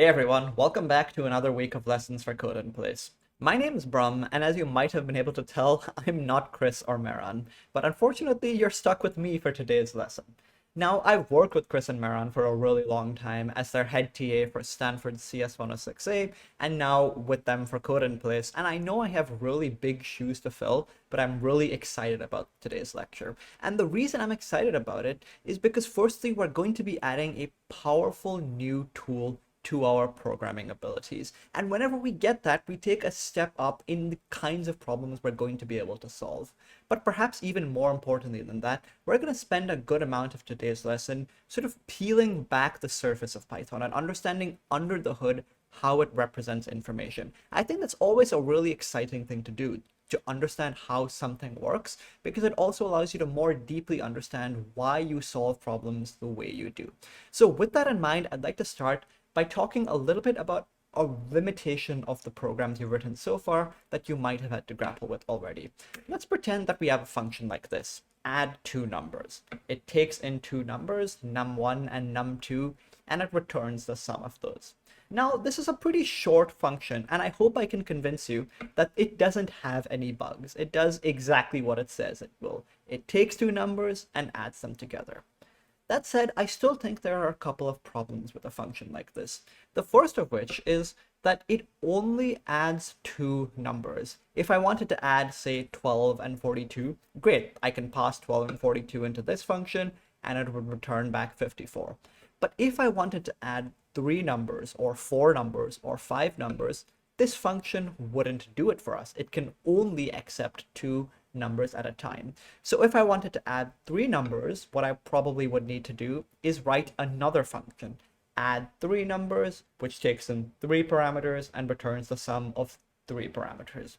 Hey everyone, welcome back to another week of Lessons for Code in Place. My name is Brum, and as you might have been able to tell, I'm not Chris or Meran, but unfortunately you're stuck with me for today's lesson. Now, I've worked with Chris and Meran for a really long time as their head TA for Stanford CS106A, and now with them for Code in Place, and I know I have really big shoes to fill, but I'm really excited about today's lecture. And the reason I'm excited about it is because firstly, we're going to be adding a powerful new tool to our programming abilities. And whenever we get that, we take a step up in the kinds of problems we're going to be able to solve. But perhaps even more importantly than that, we're going to spend a good amount of today's lesson sort of peeling back the surface of Python and understanding under the hood how it represents information. I think that's always a really exciting thing to understand how something works, because it also allows you to more deeply understand why you solve problems the way you do. So with that in mind, I'd like to start by talking a little bit about a limitation of the programs you've written so far that you might have had to grapple with already. Let's pretend that we have a function like this: add two numbers. It takes in two numbers, num1 and num2, and it returns the sum of those. Now, this is a pretty short function, and I hope I can convince you that it doesn't have any bugs. It does exactly what it says it will. It takes two numbers and adds them together. That said, I still think there are a couple of problems with a function like this. The first of which is that it only adds two numbers. If I wanted to add, say, 12 and 42, great, I can pass 12 and 42 into this function, and it would return back 54. But if I wanted to add three numbers, or four numbers, or five numbers, this function wouldn't do it for us. It can only accept two numbers at a time. So if I wanted to add three numbers, what I probably would need to do is write another function, add three numbers, which takes in three parameters and returns the sum of three parameters.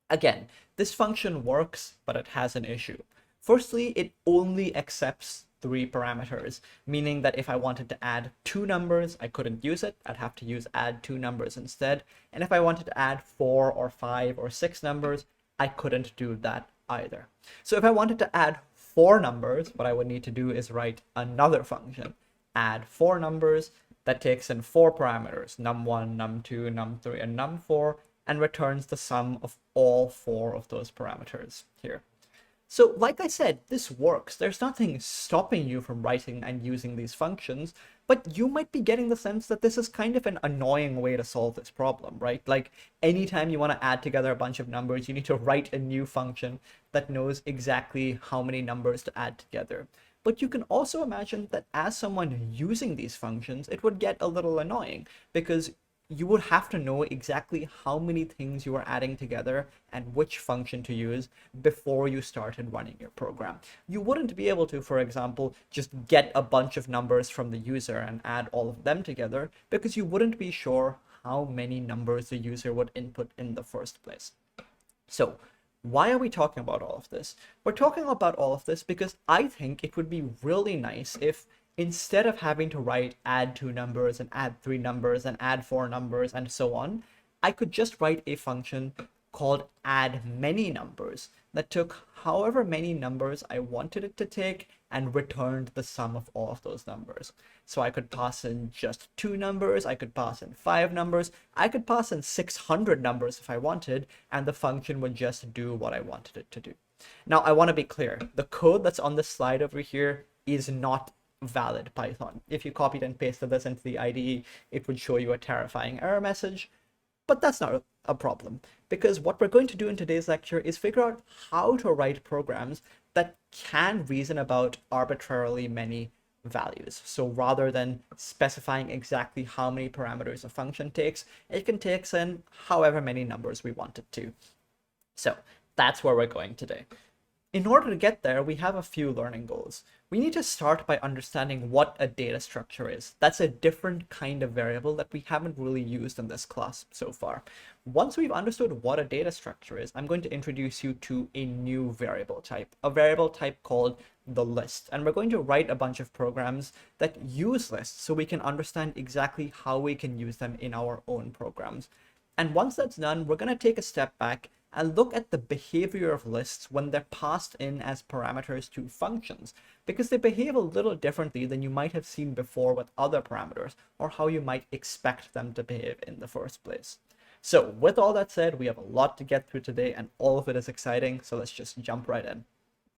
Again, this function works, but it has an issue. Firstly, it only accepts three parameters, meaning that if I wanted to add two numbers, I couldn't use it. I'd have to use add two numbers instead. And if I wanted to add four or five or six numbers, I couldn't do that either. So if I wanted to add four numbers, what I would need to do is write another function, add four numbers, that takes in four parameters, num1, num2, num3, and num4, and returns the sum of all four of those parameters here. So like I said, this works. There's nothing stopping you from writing and using these functions, but you might be getting the sense that this is kind of an annoying way to solve this problem, right? Like anytime you want to add together a bunch of numbers, you need to write a new function that knows exactly how many numbers to add together. But you can also imagine that as someone using these functions, it would get a little annoying because you would have to know exactly how many things you are adding together and which function to use before you started running your program. You wouldn't be able to, for example, just get a bunch of numbers from the user and add all of them together because you wouldn't be sure how many numbers the user would input in the first place. So why are we talking about all of this? We're talking about all of this because I think it would be really nice if instead of having to write add two numbers and add three numbers and add four numbers and so on, I could just write a function called add many numbers that took however many numbers I wanted it to take and returned the sum of all of those numbers. So I could pass in just two numbers, I could pass in five numbers, I could pass in 600 numbers if I wanted, and the function would just do what I wanted it to do. Now, I want to be clear. The code that's on the slide over here is not valid Python. If you copied and pasted this into the IDE, it would show you a terrifying error message. But that's not a problem, because what we're going to do in today's lecture is figure out how to write programs that can reason about arbitrarily many values. So rather than specifying exactly how many parameters a function takes, it can take in however many numbers we want it to. So that's where we're going today. In order to get there, we have a few learning goals. We need to start by understanding what a data structure is. That's a different kind of variable that we haven't really used in this class so far. Once we've understood what a data structure is, I'm going to introduce you to a new variable type, a variable type called the list. And we're going to write a bunch of programs that use lists so we can understand exactly how we can use them in our own programs. And once that's done, we're going to take a step back and look at the behavior of lists when they're passed in as parameters to functions, because they behave a little differently than you might have seen before with other parameters, or how you might expect them to behave in the first place. So with all that said, we have a lot to get through today, and all of it is exciting, so let's just jump right in.